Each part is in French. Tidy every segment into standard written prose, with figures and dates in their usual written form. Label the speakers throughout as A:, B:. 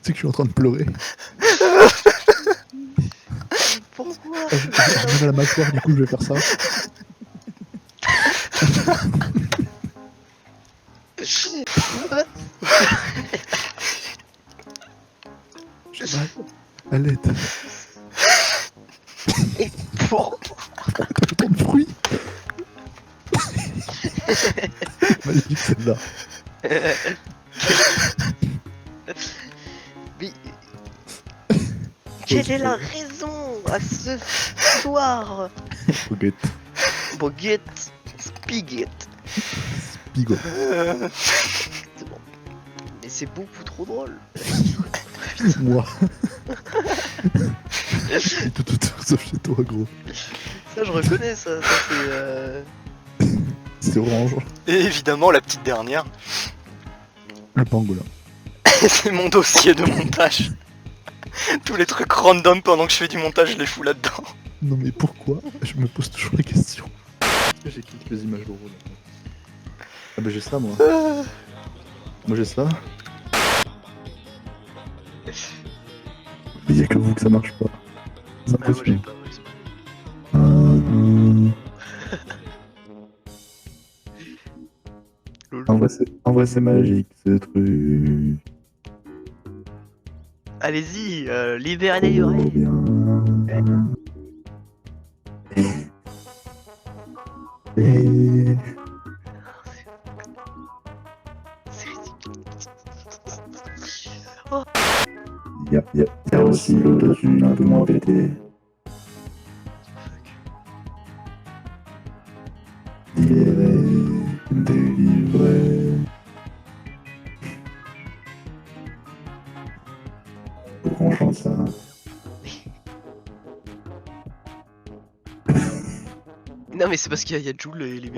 A: sais que je suis en train de pleurer.
B: Pourquoi?
A: J'ai mal à la mâchoire, du coup je vais faire ça. J'ai mal. À l'aide.
B: Et pourquoi?
A: Pas autant de fruits. Magique celle-là.
B: Mais... Quelle est la raison à ce soir?
A: Baguette.
B: Baguette. Spigette.
A: Spigot.
B: C'est bon. Mais c'est beaucoup trop drôle.
A: Moi. tout sauf chez toi, gros.
B: Ça, je reconnais ça. Ça c'est...
A: C'est orange.
C: Et évidemment, la petite dernière,
A: Le pangolin.
C: c'est mon dossier de montage. Tous les trucs random pendant que je fais du montage, je les fous là-dedans.
A: Non mais pourquoi? Je me pose toujours la question. J'ai quelques images de rôle. Ah bah j'ai ça moi. Moi j'ai ça. Mais y'a que vous que ça marche pas. C'est impossible. En vrai c'est magique ce truc.
B: Allez-y, libérez-les oreilles.
A: Bien. Et...
B: C'est ridicule.
A: Y'a aussi l'autotune un peu moins pété. Délivré. Faut qu'on chante ça.
B: Non mais c'est parce qu'il y a Joule et les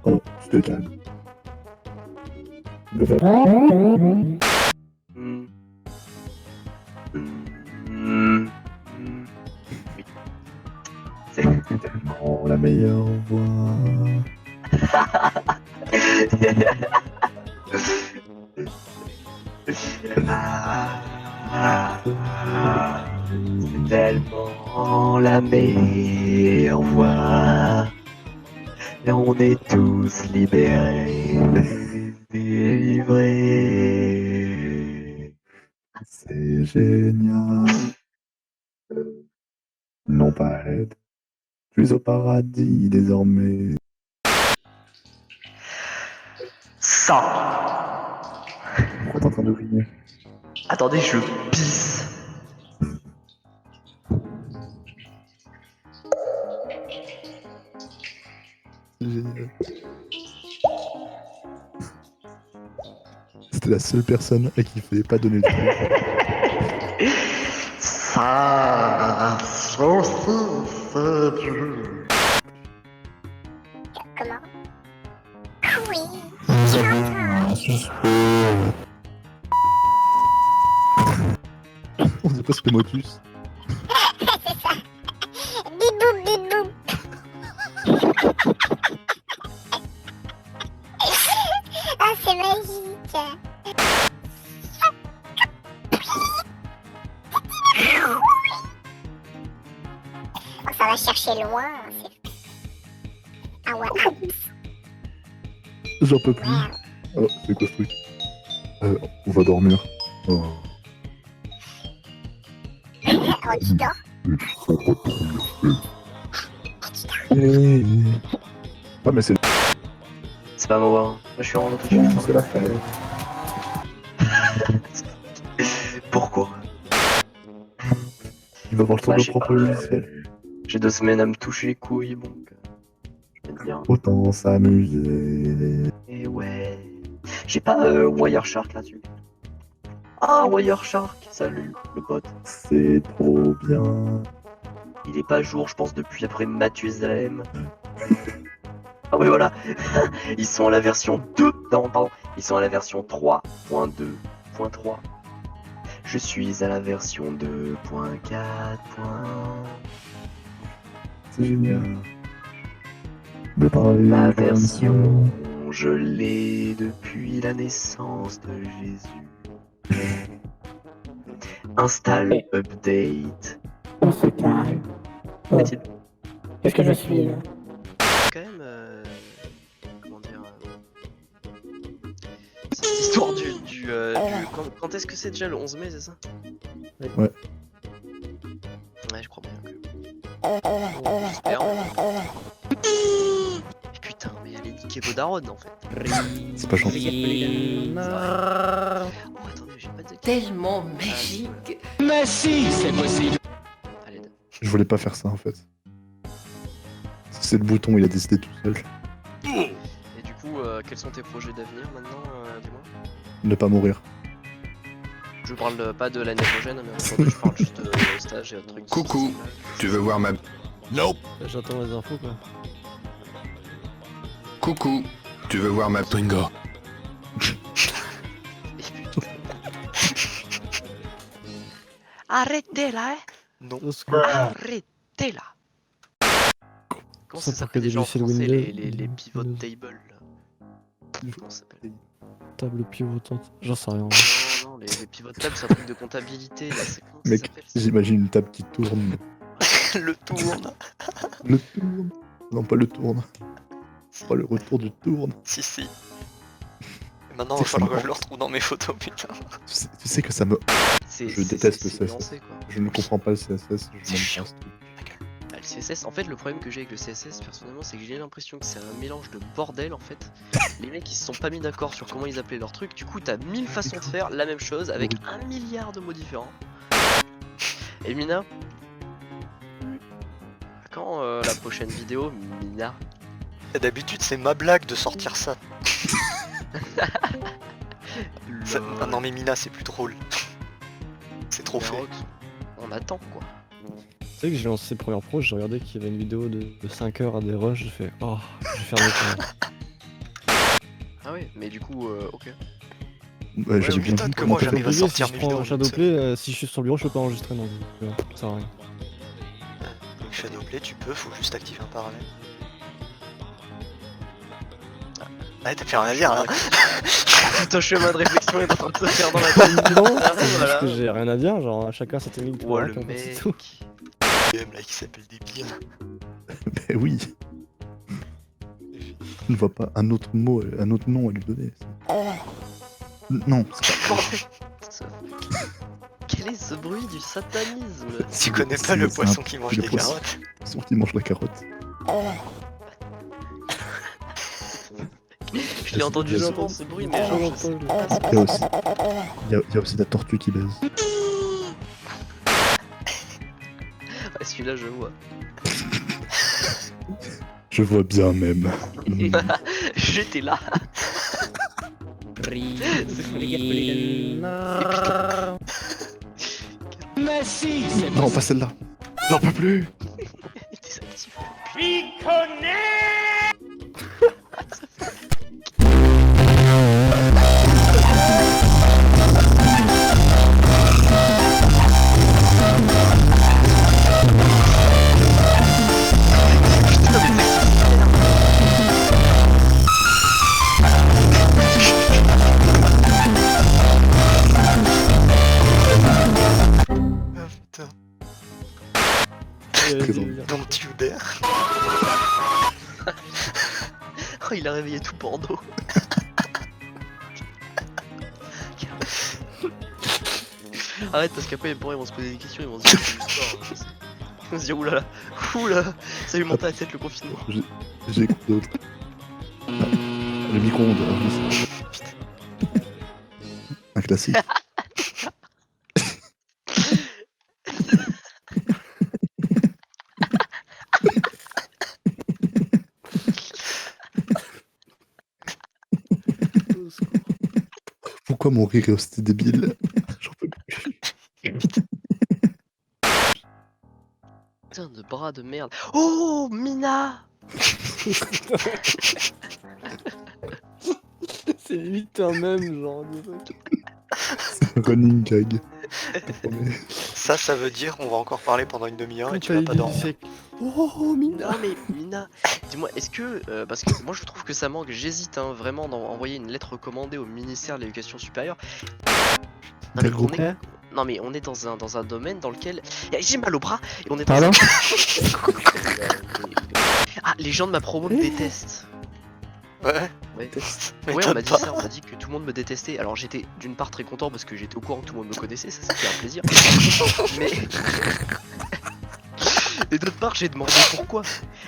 A: Oh, tu te calmes. C'est tellement la meilleure voix.
B: C'est tellement la meilleure voix. Et on est tous libérés, délivrés.
A: C'est génial. Non pas à l'aide. Tu es au paradis désormais.
B: Ça.
A: Pourquoi t'es en train de rire?
B: Attendez, je pisse.
A: Génial. C'était la seule personne à qui il fallait pas donner le truc.
B: Ça.
D: Comment? Oui.
A: On sait pas c'était Motus.
D: C'est ça. Bibou, bibou. Ah, c'est magique. Oh, ça va chercher loin. Ah ouais.
A: J'en peux plus. Oh, c'est quoi ce truc? On va dormir. Oh.
D: Oh, tu dors?
A: Ah mais c'est
B: C'est pas moi. Moi je suis en autotune.
A: c'est la fête.
B: Pourquoi?
A: Il va avoir le temps
B: Bah,
A: de
B: j'ai
A: propre
B: pas-
A: logiciel.
B: J'ai 2 semaines à me toucher les couilles, donc je vais te dire.
A: Autant s'amuser.
B: Et ouais. J'ai pas Wireshark là-dessus. Ah, Wireshark,
E: Salut, le pote.
A: C'est trop bien.
E: Il est pas à jour, je pense, depuis après Mathusalem. Ah oui, voilà. Ils sont à la version 2. Non, pardon. Ils sont à la version 3.2.3. Je suis à la version 2.4.
A: C'est génial.
E: Ma version, je l'ai depuis la naissance de Jésus. Installe, update.
F: On se calme. Oh. Qu'est-ce que je suis là?
B: Quand même, comment dire, cette histoire quand est-ce que c'est déjà le 11 mai, c'est ça?
A: Ouais.
B: Ouais, je crois bien que. J'espère. Putain, mais elle est niquée vos darons en fait.
A: C'est pas gentil.
B: Oh, attendez, j'ai pas de.
G: Tellement magique.
B: Mais si, c'est possible. Allez,
A: Je voulais pas faire ça en fait. C'est le bouton, il a décidé tout seul.
B: et du coup, quels sont tes projets d'avenir maintenant, dis-moi?
A: Ne pas mourir.
B: Je parle pas de l'année prochaine, mais aujourd'hui je parle juste de stage et autres trucs.
H: Coucou. Tu veux voir ma... Nope.
I: J'attends les infos quoi.
H: Coucou. Tu veux voir ma... Twingo.
B: Arrêtez là, hein!
C: Non.
B: Arrêtez là! Comment ça
I: Ça
B: s'appelle
I: pour
B: déjà en
I: cacher
B: français
I: Windows.
B: les pivot tables là? Comment ça s'appelle?
I: Table pivotante. J'en sais rien.
B: Non, les pivot tables c'est un truc de comptabilité là, c'est comment ça
A: Mec,
B: s'appelle ça?
A: j'imagine une table qui tourne.
C: Le tourne.
A: Le tourne. Non, pas le tourne. Pas le retour du tourne.
C: Si, si. Et maintenant, il va falloir que je le retrouve dans mes photos, putain.
A: Tu sais que ça me... Je déteste le CSS.
B: lancé, quoi.
A: Je ne comprends pas le CSS. Je
C: C'est
A: m'en
C: chiant.
A: passe tout.
B: Ah, le CSS, en fait, le problème que j'ai avec le CSS personnellement, c'est que j'ai l'impression que c'est un mélange de bordel en fait. Les mecs ils se sont pas mis d'accord sur comment ils appelaient leur truc, du coup t'as 1000 façons de faire la même chose avec 1 milliard de mots différents. Et Mina, quand la prochaine vidéo, Mina?
C: Et d'habitude, c'est ma blague de sortir ça. Ah non, mais Mina, c'est plus drôle. C'est trop fait.
B: On attend quoi.
I: Tu sais que j'ai lancé Premiere Pro, j'ai regardé qu'il y avait une vidéo de 5 heures à des rushs, j'ai fait oh, je vais faire mieux.
B: Ah ouais, mais du coup, ok.
A: Ouais, j'avais
C: oui,
A: bien
C: putain,
A: vu
C: que
A: comment
C: moi,
A: t'as fait.
C: j'arrive à sortir
I: si
C: mes
I: je prends
C: vidéos.
I: Shadowplay, si je suis sur le bureau, je peux pas enregistrer non. Ça sert à rien.
C: Donc Shadowplay, tu peux, faut juste activer un parallèle. Ah, t'as fait rien à dire là.
B: Ton chemin de réflexion est en train de se faire dans la tête.
I: Non,
B: Ah,
I: c'est juste
B: voilà.
I: que j'ai rien à dire, genre chacun sa technique pour
B: Oh
I: un
B: le
I: c'est
B: mec.
I: tout.
C: Game là qui s'appelle débile.
A: Mais oui. Je ne vois pas un autre mot, un autre nom à lui donner. Non, c'est pas...
B: Quel est ce bruit du satanisme?
C: Tu connais pas le poisson qui mange des carottes?
A: Le poisson qui mange la carotte.
B: Je l'ai entendu souvent ce bruit, mais genre, je sais pas ce que
A: Il y a aussi, il y a aussi la tortue qui baise.
B: Ah, celui-là, je vois.
A: Je vois bien même.
B: J'étais là.
G: Mais si, c'est
A: Non, pas celle-là. J'en peux plus.
B: Désactive.
C: Ah putain. Don't you dare.
B: Oh, il a réveillé tout Bordeaux. Arrête, parce qu'après, pour ils vont se poser des questions, ils vont se dire c'est l'histoire. Ils vont se dire oulala, oulala, ça lui monte à la tête le confinement.
A: J'ai quoi d'autre. Le micro-ondes. oui. Un classique. Pourquoi mon rire est aussi débile? J'en peux plus.
B: putain de bras de merde. Oh, Mina.
I: C'est limite un même genre de truc.
A: Running gag.
C: Ça veut dire on va encore parler pendant une demi-heure et
I: Quand
C: tu
I: t'as
C: vas
I: dit
C: pas
I: du
C: dormir.
I: sec. Oh Mina.
B: Non mais Mina, dis-moi, est-ce que parce que moi je trouve que ça manque, j'hésite hein, vraiment d'envoyer une lettre recommandée au ministère de l'Éducation supérieure. Non mais,
A: Quel groupe
B: non, mais on est dans un domaine dans lequel j'ai mal au bras et on est dans
A: Pardon
B: Ah, les gens de ma promo me détestent.
C: Ouais.
B: Ouais.
C: Mais
B: Ouais, on m'a dit
C: pas.
B: ça, on m'a dit que tout le monde me détestait. Alors j'étais d'une part très content parce que j'étais au courant que tout le monde me connaissait, ça c'était un plaisir. Mais et d'autre part, j'ai demandé pourquoi.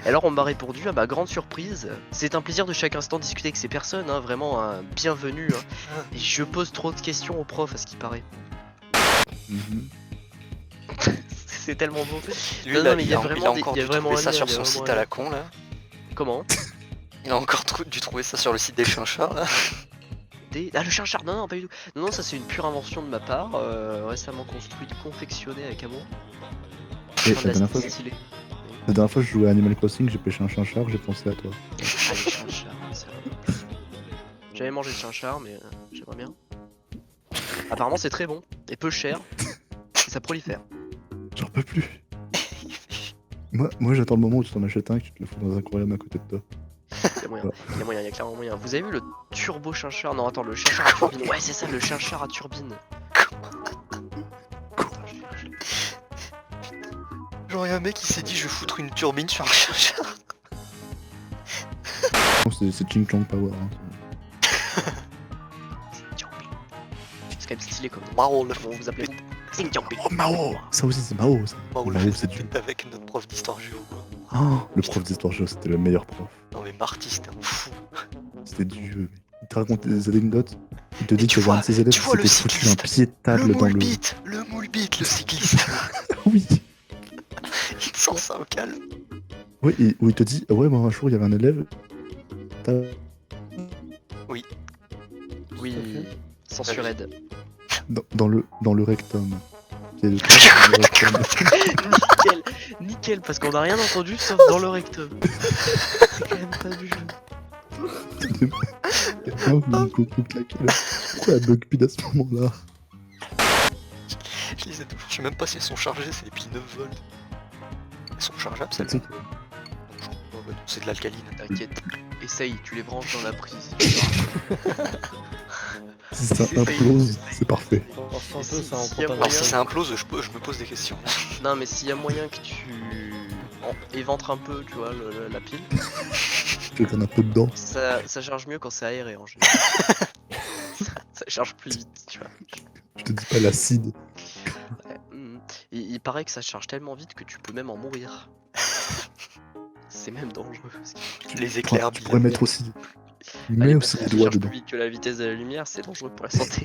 B: Alors on m'a répondu à ma grande surprise, c'est un plaisir de chaque instant discuter avec ces personnes, hein, vraiment un bienvenue. Hein. Et je pose trop de questions aux profs à ce qui paraît.
A: Mhm.
B: C'est tellement beau.
C: Lui,
B: Non,
C: là,
B: non, mais il y a
C: il
B: vraiment
C: a
B: des-
C: encore
B: il y a
C: dû
B: vraiment
C: trouver
B: un
C: ça
B: lien,
C: sur
B: il y a
C: son
B: vraiment
C: site
B: un
C: à la
B: lien.
C: con là.
B: Comment
C: Il a encore dû trouver ça sur le site des chinchards là.
B: Ah, le chinchard, non, non, pas du tout. Non, non, ça c'est une pure invention de ma part, récemment construite, confectionnée avec amour.
A: Et
B: Enfin, de
A: la dernière fois,
B: stylée.
A: la dernière fois, je jouais à Animal Crossing, j'ai pêché un chinchard, j'ai pensé à toi.
B: Ah, le chinchard, c'est vrai. J'avais mangé le chinchard, mais j'aimerais bien. Apparemment, c'est très bon et peu cher. Et ça prolifère.
A: J'en peux plus. Moi j'attends le moment où tu t'en achètes un et que tu te le fous dans un aquarium à côté de toi.
B: Il y a moyen, il y a moyen, il y a clairement moyen. Vous avez vu le turbo chinchard? Non, attends, le chinchard à turbine. Ouais, c'est ça, le chinchard à turbine.
C: Genre, y'a un mec qui s'est dit je vais foutre une turbine sur un chinchard.
A: C'est Ching Chong Power. Hein.
B: C'est quand même stylé comme.
C: Marron, le
B: Comment vous appelez? Xing Jiangping.
A: Oh Mao. Ça aussi c'est Mao ça.
C: Marron,
A: Mao,
C: le
A: c'est du...
C: avec notre prof d'histoire géo quoi.
A: Oh, le prof d'histoire géo c'était le meilleur prof.
C: Non mais Marty c'était un fou.
A: C'était du jeu. Il te raconte des anecdotes. Il te dit
C: Et tu
A: que l'un de ses élèves
C: tu vois le
A: s'était foutu un
C: cycliste,
A: pied de
C: Le
A: table dans
C: moule
A: le...
C: bite, le cycliste.
A: Oui.
C: Il te sort ça au calme.
A: Oui, et où il te dit, ouais, moi un jour il y avait un élève.
B: Oui, censured.
A: Dans le rectum. Qui est le dans le rectum.
B: Nickel, nickel, parce qu'on a rien entendu sauf dans le rectum. C'est quand même pas du jeu.
A: Ah, vous coco claqué là. Pourquoi elle bug pile à ce moment-là?
C: Je les ai toujours. Je sais même pas si elles sont chargées, c'est des piles 9 volts. Elles sont chargeables celles-là.
A: C'est-
C: Non, bah non, c'est de l'alcaline.
B: T'inquiète, essaye, tu les branches dans la prise.
A: Si ça implose, c'est parfait.
I: Force un
B: Si-
I: peu, ça en
B: s'il y a
I: prend pas
B: moyen-
C: Alors si
I: mal.
C: c'est implose, je me pose des questions.
B: Non, mais s'il y a moyen que tu éventres un peu, tu vois, la pile,
A: Je te donne un peu dedans.
B: ça charge mieux quand c'est aéré en général. ça charge plus vite, tu vois.
A: Je te dis pas l'acide.
B: Ouais, il paraît que ça charge tellement vite que tu peux même en mourir. C'est même dangereux. Parce que
C: Les éclairs
A: Tu pourrais mettre aussi.
B: Allez,
A: Mets
B: parce
A: aussi
B: que
A: les
B: ça
A: doigts
B: charge
A: dedans.
B: plus vite que la vitesse de la lumière, c'est dangereux pour la santé.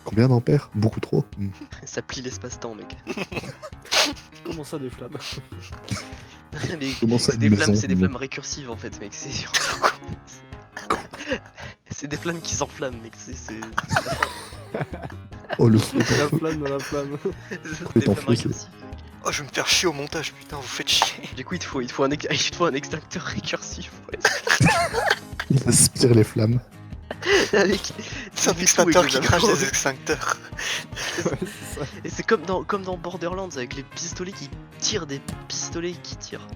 A: Combien d'ampères? Beaucoup trop.
B: Ça plie l'espace-temps, mec.
I: Comment ça des flammes?
B: Mais
A: Comment ça,
B: c'est des
A: une
B: flammes,
A: maison,
B: c'est des
A: une-
B: flammes récursives en fait, mec. C'est des flammes qui s'enflamment, mec. C'est
A: Oh le feu.
I: La flamme dans la flamme.
B: des
A: en
B: flammes
A: feu, c'est-
B: récursives.
C: Oh je vais me faire chier au montage, putain, vous faites chier.
B: Du coup, il te faut un extincteur récursif. Ouais.
A: Il aspire les flammes.
B: Avec...
C: C'est un
B: il fait tout
C: extincteur
B: avec
C: qui
B: les
C: crache
B: avions.
C: des extincteurs.
I: Ouais, c'est ça.
B: Et c'est comme dans Borderlands avec les pistolets qui tirent des pistolets qui tirent.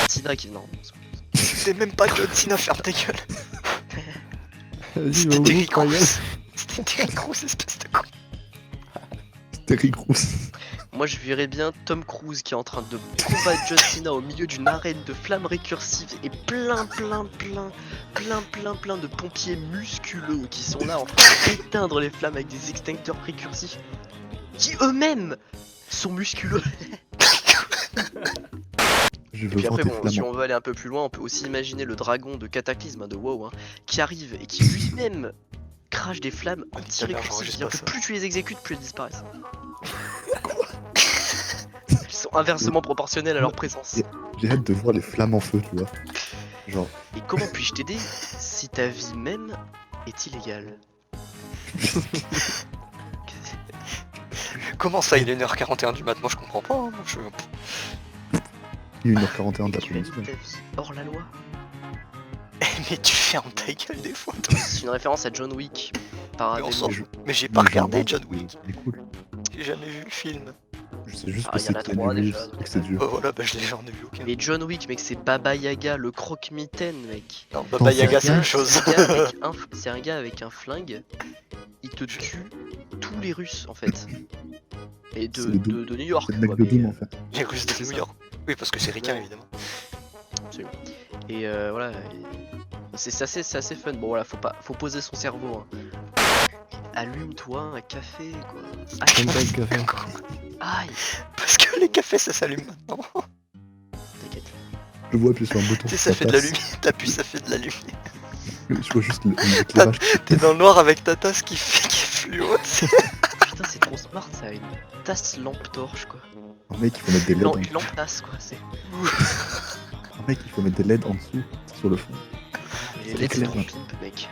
B: Sina qui. Non.
C: C'était même pas John Cena, ferme ta gueule.
I: Vas-y, va
C: C'était
I: au
C: Terry
I: bout, ta gueule.
C: Crews. C'était Terry Crews, espèce de con.
A: Terry Crews.
B: Moi je verrais bien Tom Cruise qui est en train de combattre John Cena au milieu d'une arène de flammes récursives et plein de pompiers musculeux qui sont là en train d'éteindre les flammes avec des extincteurs récursifs qui eux-mêmes sont musculeux.
A: Je
B: Et
A: veux
B: puis
A: voir
B: après
A: tes
B: bon, si
A: flammes.
B: on veut aller un peu plus loin, on peut aussi imaginer le dragon de Cataclysme hein, de WoW hein, qui arrive et qui lui-même crache des flammes anti-récursives,
C: j'enregistre
B: c'est-à-dire
C: pas
B: que
C: ça.
B: plus tu les exécutes, plus elles disparaissent. Elles sont inversement proportionnelles à leur présence.
A: J'ai hâte de voir les flammes en feu, tu vois. Genre,
B: Et comment puis-je t'aider si ta vie même est illégale?
C: Comment ça, il est 1h41 du mat? Moi je comprends pas. Hein.
A: Il est 1h41
B: Et tu as
A: d'après-midi.
B: mis ta vie hors la loi.
C: Mais tu fermes ta gueule des fois.
B: C'est une référence à John Wick. Par
C: Mais on
B: Abel
C: s'en
B: Moon.
C: fout. Mais j'ai pas regardé
A: j'en
C: John
A: vois,
C: Wick.
A: Il est cool.
C: J'ai jamais vu le film.
A: Je sais juste
B: Ah,
A: que
B: il y en a
A: c'est
B: trois,
A: Keanu
B: déjà,
A: Reeves
B: donc,
A: et que c'est dur.
C: Oh voilà, bah j'en ai vu aucun.
B: Mais John Wick, mec, c'est Baba Yaga, le croque-mitaine, mec.
C: Non, Baba Yaga c'est
B: un
C: autre
B: gars-
C: chose.
B: C'est un gars avec un flingue. Il te tue tous les Russes, en fait. Et
A: C'est le Doom.
B: de New York.
A: C'est le mec
B: quoi,
A: de
B: mais,
A: Doom en fait.
C: Les Russes de
B: C'est
C: New
B: ça.
C: York. Oui, parce que c'est ricain évidemment.
B: Et voilà. C'est assez fun. Bon, voilà, faut poser son cerveau. Hein. Allume-toi un café, quoi.
I: J'aime pas le café.
B: Aïe,
C: Parce que les cafés ça s'allume maintenant.
B: t'inquiète.
A: Je vois appuyer sur un bouton.
C: Tu sais,
A: sur
C: ça fait
A: ta
C: de la
A: tasse.
C: lumière. T'appuies, ça fait de la lumière.
A: Je vois juste l'éclairage.
C: T'es dans le noir avec ta tasse qui fait qui est fluo.
B: Putain, c'est trop smart, ça a une tasse lampe torche, quoi.
A: Un mec, il faut mettre des LED.
B: Une lampe tasse, quoi. C'est.
A: Un mec, il faut mettre des LED en dessous, sur le fond.
B: Les lettres
A: clair,
B: en
A: là.
B: pimp, mec.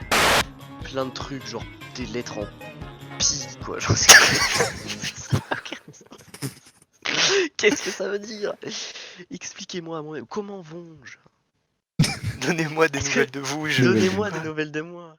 B: Plein de trucs, genre des lettres en pi, quoi. Genre, qu'est-ce que ça veut dire? Expliquez-moi à moi-même. Comment vont-je?
C: Donnez-moi des
B: Est-ce que-
C: nouvelles de vous.
B: Donnez-moi des nouvelles de moi.